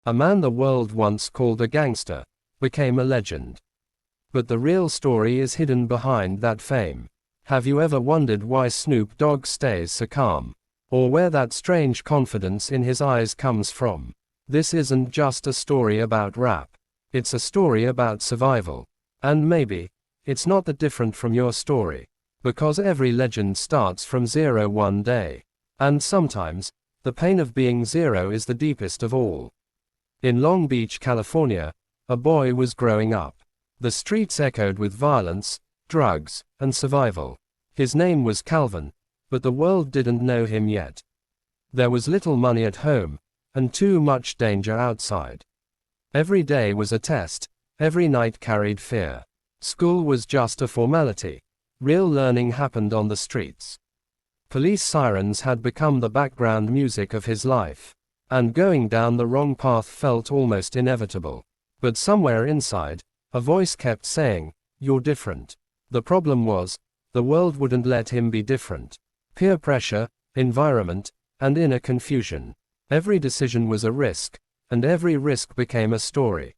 A man the world once called a gangster became a legend. But the real story is hidden behind that fame. Have you ever wondered why Snoop Dogg stays so calm? Or where that strange confidence in his eyes comes from? This isn't just a story about rap. It's a story about survival. And maybe it's not that different from your story. Because every legend starts from zero one day. And sometimes, the pain of being zero is the deepest of all. In Long Beach, California, a boy was growing up. The streets echoed with violence, drugs, and survival. His name was Calvin, but the world didn't know him yet. There was little money at home, and too much danger outside. Every day was a test, every night carried fear. School was just a formality. Real learning happened on the streets. Police sirens had become the background music of his life, and going down the wrong path felt almost inevitable. But somewhere inside, a voice kept saying, "You're different." The problem was, the world wouldn't let him be different. Peer pressure, environment, and inner confusion. Every decision was a risk, and every risk became a story.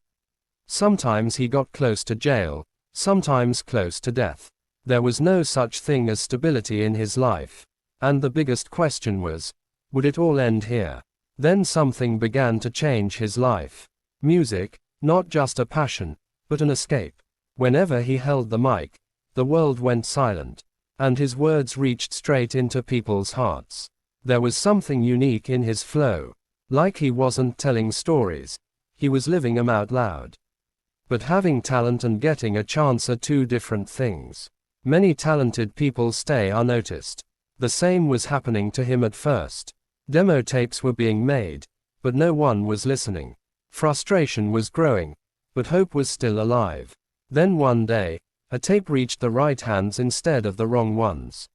Sometimes he got close to jail, sometimes close to death. There was no such thing as stability in his life. And the biggest question was, would it all end here? Then something began to change his life. Music, not just a passion, but an escape. Whenever he held the mic, the world went silent, and his words reached straight into people's hearts. There was something unique in his flow. Like he wasn't telling stories, he was living them out loud. But having talent and getting a chance are two different things. Many talented people stay unnoticed. The same was happening to him at first. Demo tapes were being made, but no one was listening. Frustration was growing, but hope was still alive. Then one day, a tape reached the right hands instead of the wrong ones.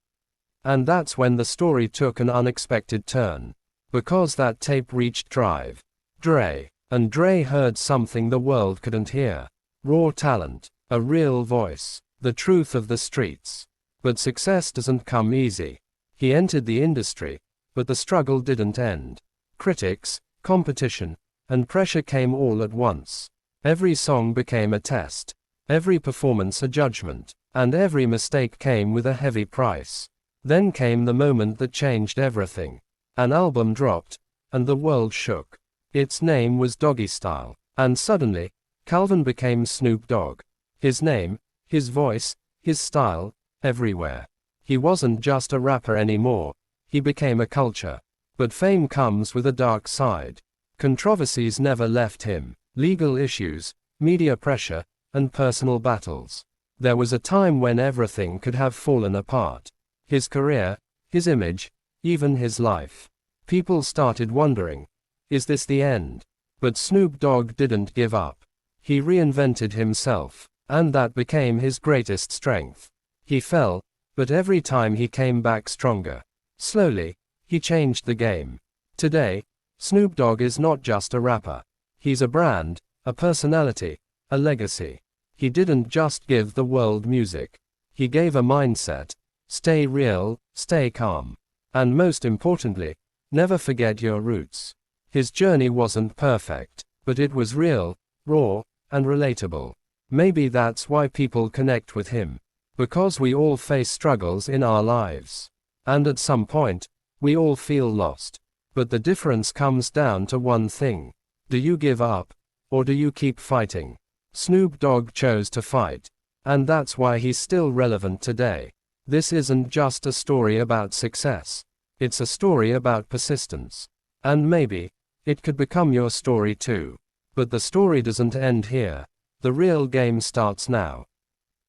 And that's when the story took an unexpected turn. Because that tape reached Dre. And Dre heard something the world couldn't hear. Raw talent, a real voice, the truth of the streets. But success doesn't come easy. He entered the industry, but the struggle didn't end. Critics, competition, and pressure came all at once. Every song became a test, every performance a judgment, and every mistake came with a heavy price. Then came the moment that changed everything. An album dropped, and the world shook. Its name was Doggy Style, and suddenly, Calvin became Snoop Dogg. His name, his voice, his style, everywhere. He wasn't just a rapper anymore, he became a culture. But fame comes with a dark side. Controversies never left him. Legal issues, media pressure, and personal battles. There was a time when everything could have fallen apart. His career, his image, even his life. People started wondering, is this the end? But Snoop Dogg didn't give up. He reinvented himself, and that became his greatest strength. He fell, but every time he came back stronger. Slowly, he changed the game. Today, Snoop Dogg is not just a rapper. He's a brand, a personality, a legacy. He didn't just give the world music. He gave a mindset. Stay real, stay calm. And most importantly, never forget your roots. His journey wasn't perfect, but it was real, raw, and relatable. Maybe that's why people connect with him. Because we all face struggles in our lives. And at some point, we all feel lost. But the difference comes down to one thing. Do you give up? Or do you keep fighting? Snoop Dogg chose to fight. And that's why he's still relevant today. This isn't just a story about success. It's a story about persistence. And maybe, it could become your story too. But the story doesn't end here. The real game starts now.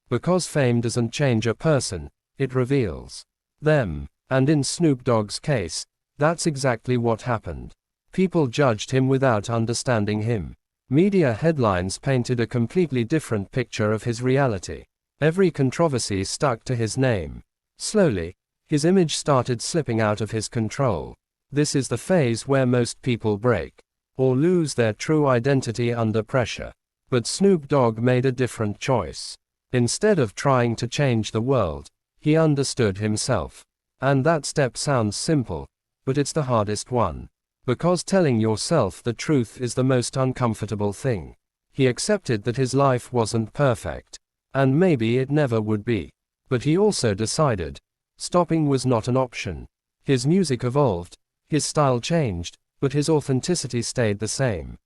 Because fame doesn't change a person, it reveals them. And in Snoop Dogg's case, that's exactly what happened. People judged him without understanding him. Media headlines painted a completely different picture of his reality. Every controversy stuck to his name. Slowly, his image started slipping out of his control. This is the phase where most people break, or lose their true identity under pressure. But Snoop Dogg made a different choice. Instead of trying to change the world, he understood himself. And that step sounds simple, but it's the hardest one. Because telling yourself the truth is the most uncomfortable thing. He accepted that his life wasn't perfect. And maybe it never would be. But he also decided stopping was not an option. His music evolved, his style changed, but his authenticity stayed the same.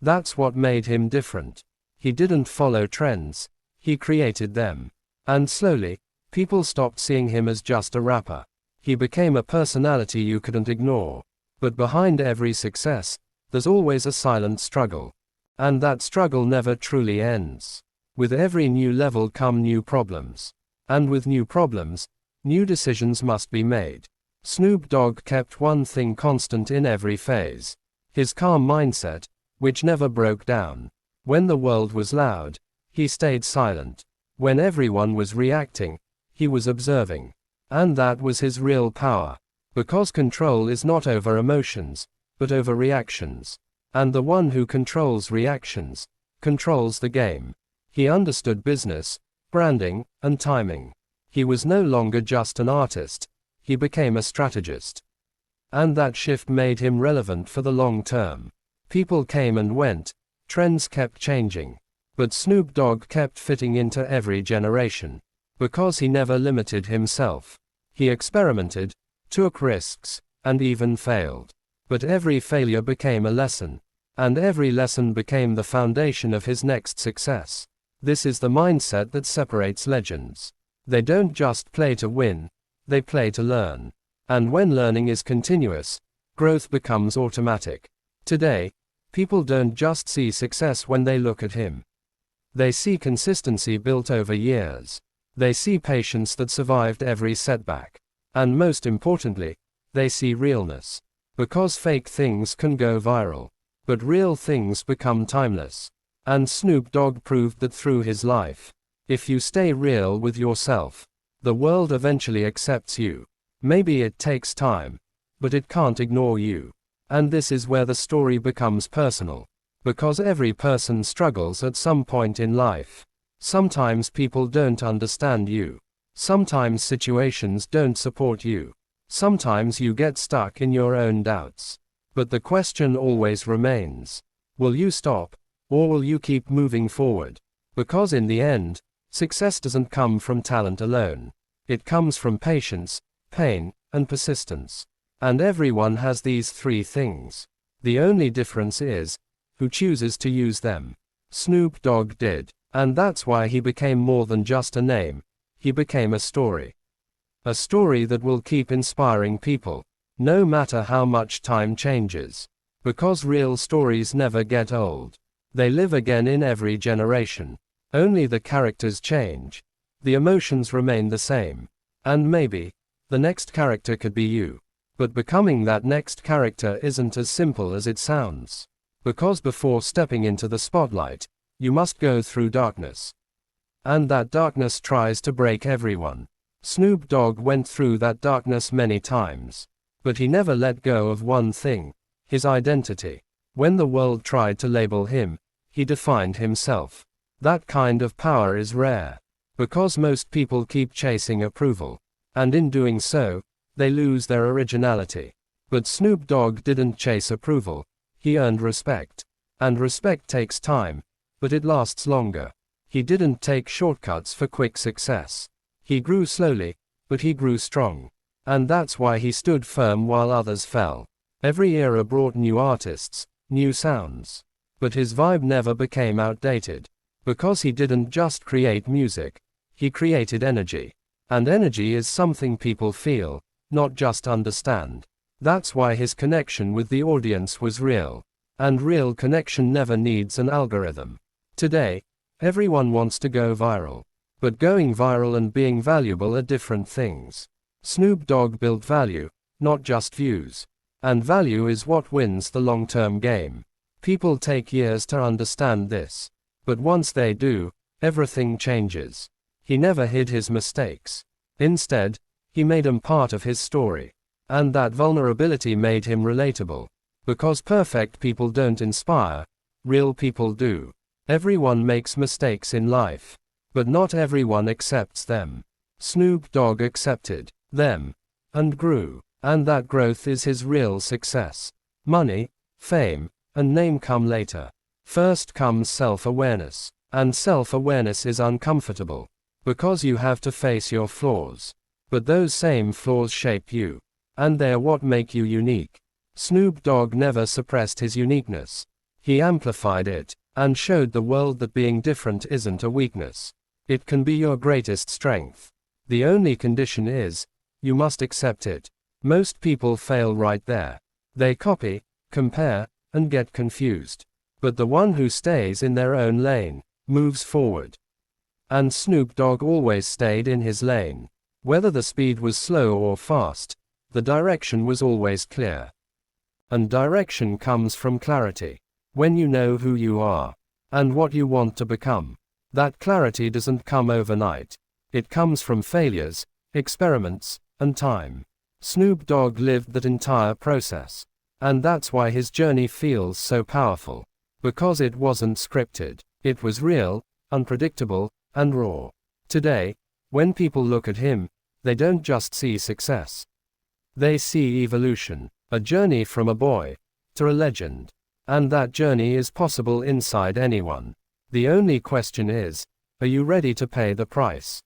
That's what made him different. He didn't follow trends, he created them. And slowly, people stopped seeing him as just a rapper. He became a personality you couldn't ignore. But behind every success, there's always a silent struggle. And that struggle never truly ends. With every new level come new problems. And with new problems, new decisions must be made. Snoop Dogg kept one thing constant in every phase. His calm mindset, which never broke down. When the world was loud, he stayed silent. When everyone was reacting, he was observing. And that was his real power. Because control is not over emotions, but over reactions. And the one who controls reactions, controls the game. He understood business, branding, and timing. He was no longer just an artist, he became a strategist. And that shift made him relevant for the long term. People came and went, trends kept changing. But Snoop Dogg kept fitting into every generation. Because he never limited himself. He experimented, took risks, and even failed. But every failure became a lesson. And every lesson became the foundation of his next success. This is the mindset that separates legends. They don't just play to win, they play to learn. And when learning is continuous, growth becomes automatic. Today, people don't just see success when they look at him. They see consistency built over years. They see patience that survived every setback. And most importantly, they see realness. Because fake things can go viral. But real things become timeless. And Snoop Dogg proved that through his life. If you stay real with yourself, the world eventually accepts you. Maybe it takes time, but it can't ignore you. And this is where the story becomes personal. Because every person struggles at some point in life. Sometimes people don't understand you. Sometimes situations don't support you. Sometimes you get stuck in your own doubts. But the question always remains. Will you stop, or will you keep moving forward? Because in the end, success doesn't come from talent alone. It comes from patience, pain, and persistence. And everyone has these three things. The only difference is who chooses to use them. Snoop Dogg did. And that's why he became more than just a name. He became a story. A story that will keep inspiring people, no matter how much time changes. Because real stories never get old. They live again in every generation. Only the characters change. The emotions remain the same. And maybe, the next character could be you. But becoming that next character isn't as simple as it sounds. Because before stepping into the spotlight, you must go through darkness. And that darkness tries to break everyone. Snoop Dogg went through that darkness many times. But he never let go of one thing, his identity. When the world tried to label him, he defined himself. That kind of power is rare. Because most people keep chasing approval. And in doing so, they lose their originality. But Snoop Dogg didn't chase approval. He earned respect. And respect takes time, but it lasts longer. He didn't take shortcuts for quick success. He grew slowly, but he grew strong. And that's why he stood firm while others fell. Every era brought new artists, new sounds. But his vibe never became outdated. Because he didn't just create music. He created energy. And energy is something people feel, not just understand. That's why his connection with the audience was real. And real connection never needs an algorithm. Today, everyone wants to go viral. But going viral and being valuable are different things. Snoop Dogg built value, not just views. And value is what wins the long-term game. People take years to understand this. But once they do, everything changes. He never hid his mistakes. Instead, he made them part of his story. And that vulnerability made him relatable. Because perfect people don't inspire, real people do. Everyone makes mistakes in life. But not everyone accepts them. Snoop Dogg accepted them. And grew. And that growth is his real success. Money, fame, and name come later. First comes self-awareness. And self-awareness is uncomfortable, because you have to face your flaws. But those same flaws shape you. And they're what make you unique. Snoop Dogg never suppressed his uniqueness. He amplified it, and showed the world that being different isn't a weakness. It can be your greatest strength. The only condition is, you must accept it. Most people fail right there. They copy, compare, and get confused. But the one who stays in their own lane, moves forward. And Snoop Dogg always stayed in his lane. Whether the speed was slow or fast, the direction was always clear. And direction comes from clarity. When you know who you are, and what you want to become, that clarity doesn't come overnight. It comes from failures, experiments, and time. Snoop Dogg lived that entire process. And that's why his journey feels so powerful. Because it wasn't scripted. It was real, unpredictable, and raw. Today, when people look at him, they don't just see success. They see evolution, a journey from a boy to a legend. And that journey is possible inside anyone. The only question is, are you ready to pay the price?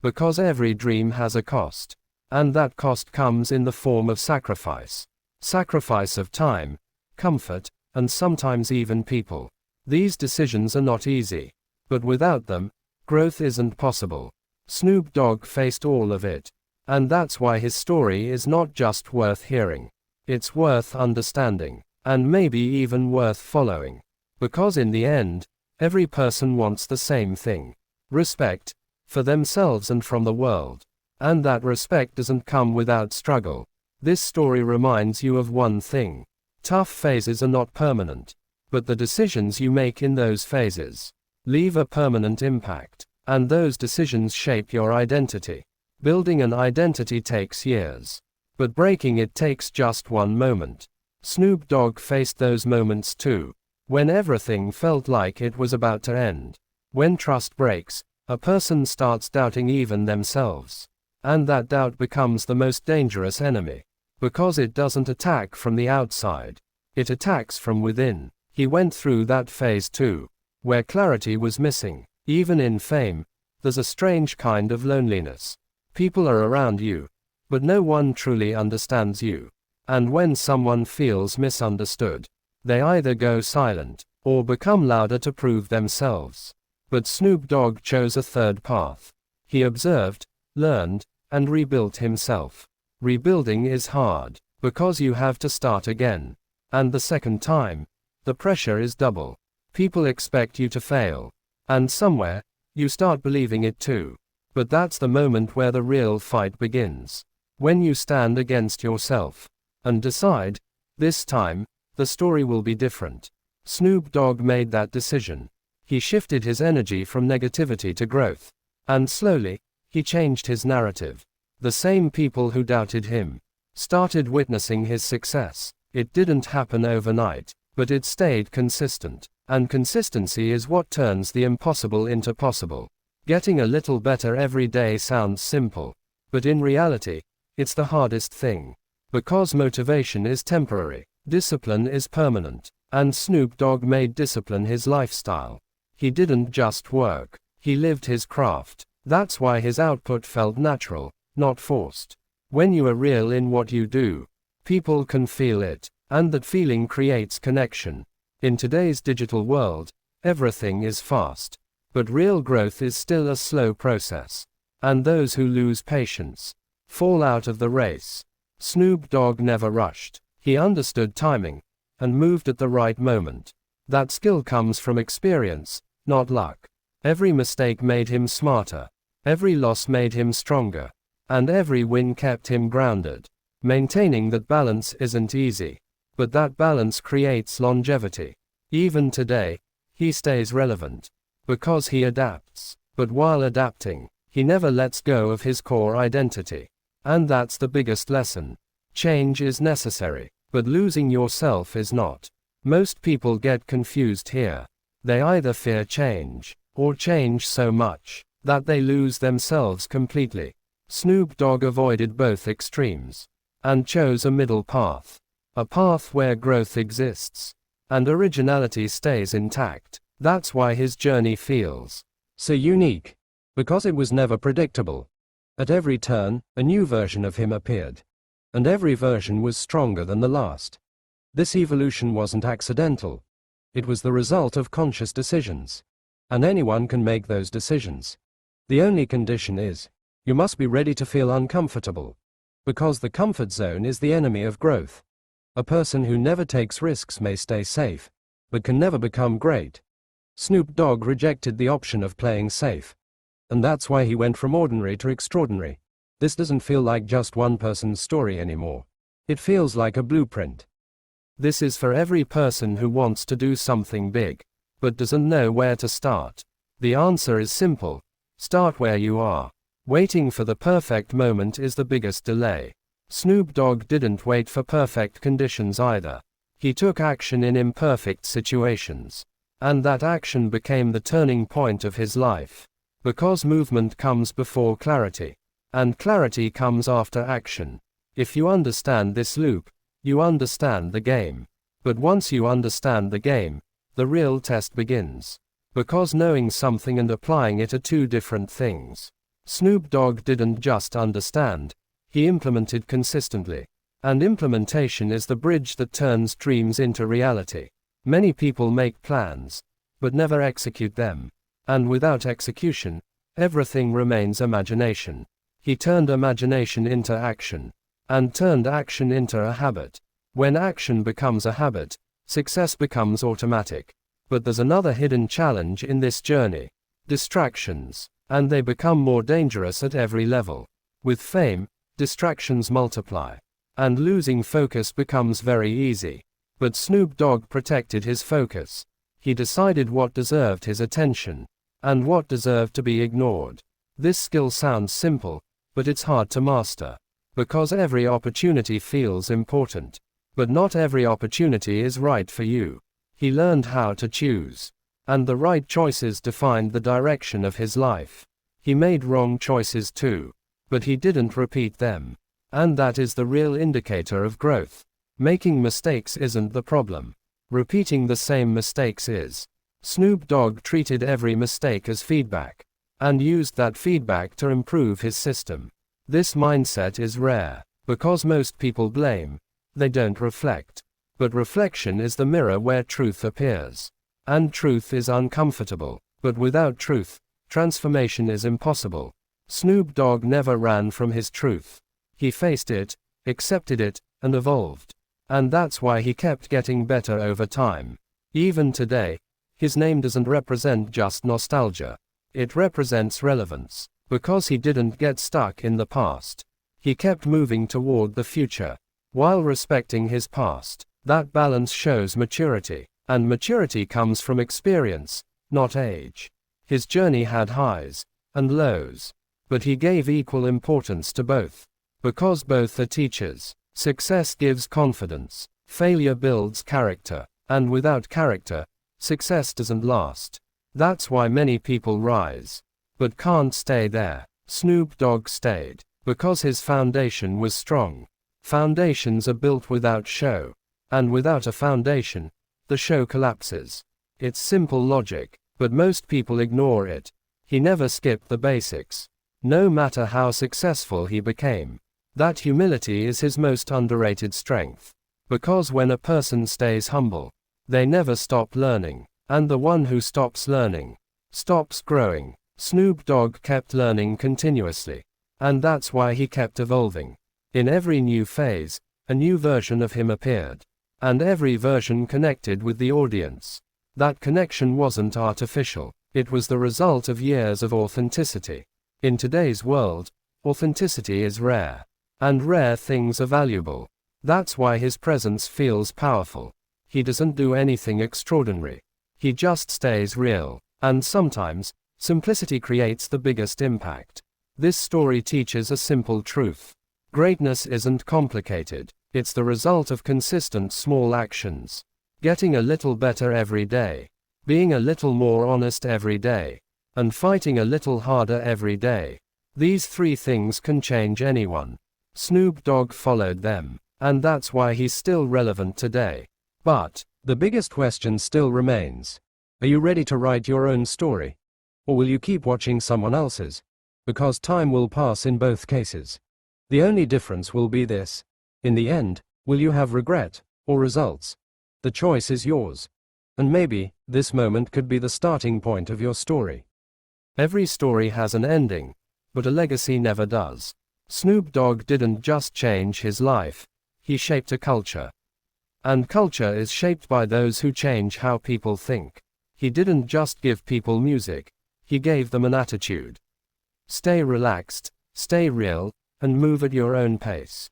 Because every dream has a cost. And that cost comes in the form of sacrifice. Sacrifice of time, comfort, and sometimes even people. These decisions are not easy. But without them, growth isn't possible. Snoop Dogg faced all of it. And that's why his story is not just worth hearing. It's worth understanding. And maybe even worth following. Because in the end, every person wants the same thing. Respect, for themselves and from the world. And that respect doesn't come without struggle. This story reminds you of one thing. Tough phases are not permanent. But the decisions you make in those phases leave a permanent impact. And those decisions shape your identity. Building an identity takes years. But breaking it takes just one moment. Snoop Dogg faced those moments too. When everything felt like it was about to end. When trust breaks, a person starts doubting even themselves. And that doubt becomes the most dangerous enemy. Because it doesn't attack from the outside. It attacks from within. He went through that phase too. Where clarity was missing. Even in fame, there's a strange kind of loneliness. People are around you, but no one truly understands you. And when someone feels misunderstood, they either go silent, or become louder to prove themselves. But Snoop Dogg chose a third path. He observed, learned, and rebuilt himself. Rebuilding is hard, because you have to start again. And the second time, the pressure is double. People expect you to fail. And somewhere, you start believing it too. But that's the moment where the real fight begins. When you stand against yourself. And decide, this time, the story will be different. Snoop Dogg made that decision. He shifted his energy from negativity to growth. And slowly, he changed his narrative. The same people who doubted him started witnessing his success. It didn't happen overnight, but it stayed consistent. And consistency is what turns the impossible into possible. Getting a little better every day sounds simple. But in reality, it's the hardest thing. Because motivation is temporary, discipline is permanent. And Snoop Dogg made discipline his lifestyle. He didn't just work, he lived his craft. That's why his output felt natural, not forced. When you are real in what you do, people can feel it. And that feeling creates connection. In today's digital world, everything is fast. But real growth is still a slow process. And those who lose patience fall out of the race. Snoop Dogg never rushed. He understood timing and moved at the right moment. That skill comes from experience, not luck. Every mistake made him smarter. Every loss made him stronger. And every win kept him grounded. Maintaining that balance isn't easy. But that balance creates longevity. Even today, he stays relevant. Because he adapts. But while adapting, he never lets go of his core identity. And that's the biggest lesson. Change is necessary, but losing yourself is not. Most people get confused here. They either fear change, or change so much, that they lose themselves completely. Snoop Dogg avoided both extremes. And chose a middle path. A path where growth exists. And originality stays intact. That's why his journey feels so unique. Because it was never predictable. At every turn, a new version of him appeared. And every version was stronger than the last. This evolution wasn't accidental. It was the result of conscious decisions. And anyone can make those decisions. The only condition is, you must be ready to feel uncomfortable. Because the comfort zone is the enemy of growth. A person who never takes risks may stay safe, but can never become great. Snoop Dogg rejected the option of playing safe. And that's why he went from ordinary to extraordinary. This doesn't feel like just one person's story anymore. It feels like a blueprint. This is for every person who wants to do something big, but doesn't know where to start. The answer is simple. Start where you are. Waiting for the perfect moment is the biggest delay. Snoop Dogg didn't wait for perfect conditions either. He took action in imperfect situations. And that action became the turning point of his life. Because movement comes before clarity. And clarity comes after action. If you understand this loop, you understand the game. But once you understand the game, the real test begins. Because knowing something and applying it are two different things. Snoop Dogg didn't just understand, he implemented consistently. And implementation is the bridge that turns dreams into reality. Many people make plans, but never execute them. And without execution, everything remains imagination. He turned imagination into action. And turned action into a habit. When action becomes a habit, success becomes automatic. But there's another hidden challenge in this journey. Distractions. And they become more dangerous at every level. With fame, distractions multiply. And losing focus becomes very easy. But Snoop Dogg protected his focus. He decided what deserved his attention. And what deserved to be ignored. This skill sounds simple, but it's hard to master. Because every opportunity feels important. But not every opportunity is right for you. He learned how to choose. And the right choices defined the direction of his life. He made wrong choices too. But he didn't repeat them. And that is the real indicator of growth. Making mistakes isn't the problem. Repeating the same mistakes is. Snoop Dogg treated every mistake as feedback. And used that feedback to improve his system. This mindset is rare. Because most people blame. They don't reflect. But reflection is the mirror where truth appears. And truth is uncomfortable. But without truth, transformation is impossible. Snoop Dogg never ran from his truth. He faced it, accepted it, and evolved. And that's why he kept getting better over time. Even today, his name doesn't represent just nostalgia. It represents relevance. Because he didn't get stuck in the past. He kept moving toward the future. While respecting his past. That balance shows maturity. And maturity comes from experience, not age. His journey had highs and lows. But he gave equal importance to both. Because both are teachers. Success gives confidence. Failure builds character. And without character, success doesn't last. That's why many people rise. But can't stay there. Snoop Dogg stayed. Because his foundation was strong. Foundations are built without show. And without a foundation, the show collapses. It's simple logic, but most people ignore it. He never skipped the basics. No matter how successful he became. That humility is his most underrated strength. Because when a person stays humble, they never stop learning. And the one who stops learning, stops growing. Snoop Dogg kept learning continuously. And that's why he kept evolving. In every new phase, a new version of him appeared. And every version connected with the audience. That connection wasn't artificial. It was the result of years of authenticity. In today's world, authenticity is rare. And rare things are valuable. That's why his presence feels powerful. He doesn't do anything extraordinary. He just stays real. And sometimes, simplicity creates the biggest impact. This story teaches a simple truth. Greatness isn't complicated. It's the result of consistent small actions. Getting a little better every day. Being a little more honest every day. And fighting a little harder every day. These three things can change anyone. Snoop Dogg followed them. And that's why he's still relevant today. But the biggest question still remains. Are you ready to write your own story? Or will you keep watching someone else's? Because time will pass in both cases. The only difference will be this. In the end, will you have regret or results? The choice is yours. And maybe this moment could be the starting point of your story. Every story has an ending, but a legacy never does. Snoop Dogg didn't just change his life, he shaped a culture. And culture is shaped by those who change how people think. He didn't just give people music, he gave them an attitude. Stay relaxed, stay real, and move at your own pace.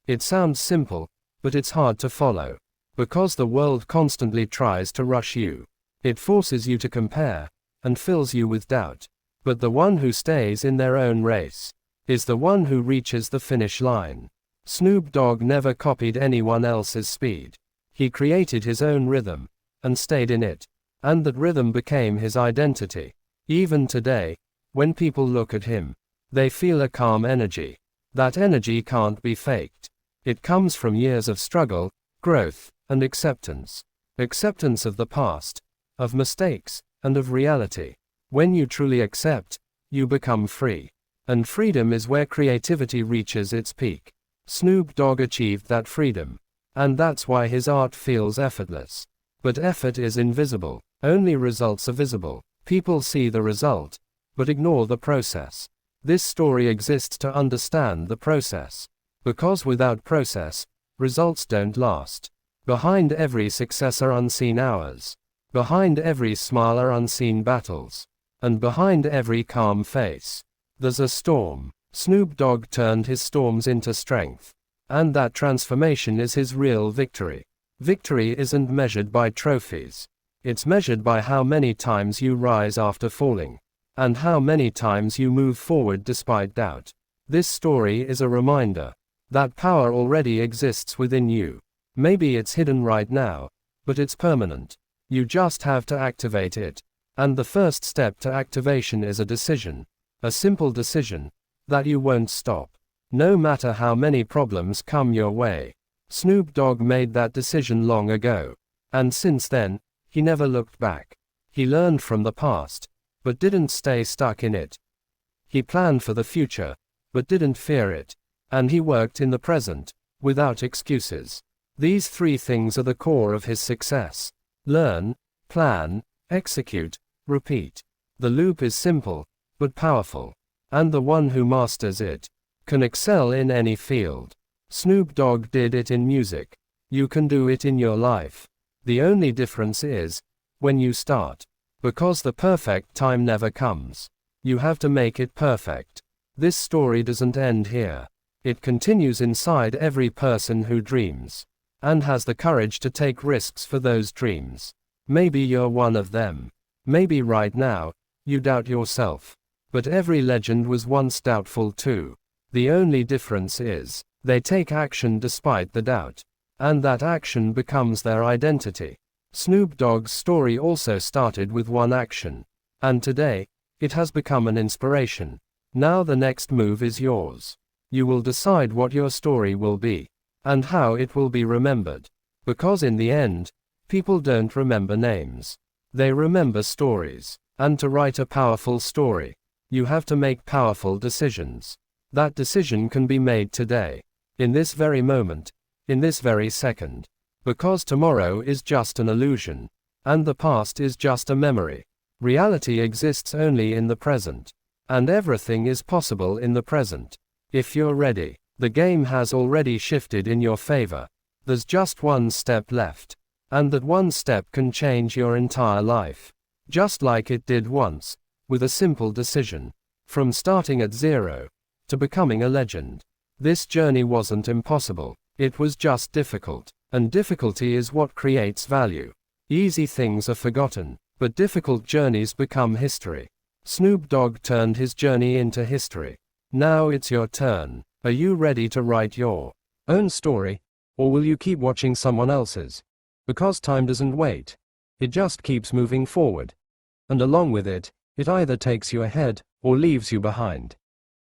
It sounds simple, but it's hard to follow. Because the world constantly tries to rush you. It forces you to compare, and fills you with doubt. But the one who stays in their own race is the one who reaches the finish line. Snoop Dogg never copied anyone else's speed. He created his own rhythm, and stayed in it. And that rhythm became his identity. Even today, when people look at him, they feel a calm energy. That energy can't be faked. It comes from years of struggle, growth, and acceptance. Acceptance of the past, of mistakes, and of reality. When you truly accept, you become free. And freedom is where creativity reaches its peak. Snoop Dogg achieved that freedom. And that's why his art feels effortless. But effort is invisible. Only results are visible. People see the result, but ignore the process. This story exists to understand the process. Because without process, results don't last. Behind every success are unseen hours. Behind every smile are unseen battles. And behind every calm face, there's a storm. Snoop Dogg turned his storms into strength. And that transformation is his real victory. Victory isn't measured by trophies. It's measured by how many times you rise after falling. And how many times you move forward despite doubt. This story is a reminder that power already exists within you. Maybe it's hidden right now, but it's permanent. You just have to activate it. And the first step to activation is a decision. A simple decision that you won't stop. No matter how many problems come your way. Snoop Dogg made that decision long ago. And since then, he never looked back. He learned from the past, but didn't stay stuck in it. He planned for the future, but didn't fear it. And he worked in the present, without excuses. These three things are the core of his success. Learn, plan, execute, repeat. The loop is simple, but powerful. And the one who masters it can excel in any field. Snoop Dogg did it in music. You can do it in your life. The only difference is when you start. Because the perfect time never comes. You have to make it perfect. This story doesn't end here. It continues inside every person who dreams. And has the courage to take risks for those dreams. Maybe you're one of them. Maybe right now, you doubt yourself. But every legend was once doubtful too. The only difference is, they take action despite the doubt. And that action becomes their identity. Snoop Dogg's story also started with one action. And today, it has become an inspiration. Now the next move is yours. You will decide what your story will be. And how it will be remembered. Because in the end, people don't remember names. They remember stories. And to write a powerful story, you have to make powerful decisions. That decision can be made today. In this very moment. In this very second. Because tomorrow is just an illusion. And the past is just a memory. Reality exists only in the present. And everything is possible in the present. If you're ready. The game has already shifted in your favor. There's just one step left. And that one step can change your entire life. Just like it did once. With a simple decision. From starting at zero. To becoming a legend. This journey wasn't impossible. It was just difficult. And difficulty is what creates value. Easy things are forgotten. But difficult journeys become history. Snoop Dogg turned his journey into history. Now it's your turn. Are you ready to write your own story? Or will you keep watching someone else's? Because time doesn't wait. It just keeps moving forward. And along with it, it either takes you ahead, or leaves you behind.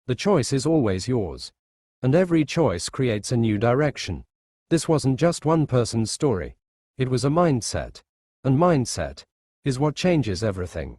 The choice is always yours. And every choice creates a new direction. This wasn't just one person's story. It was a mindset. And mindset is what changes everything.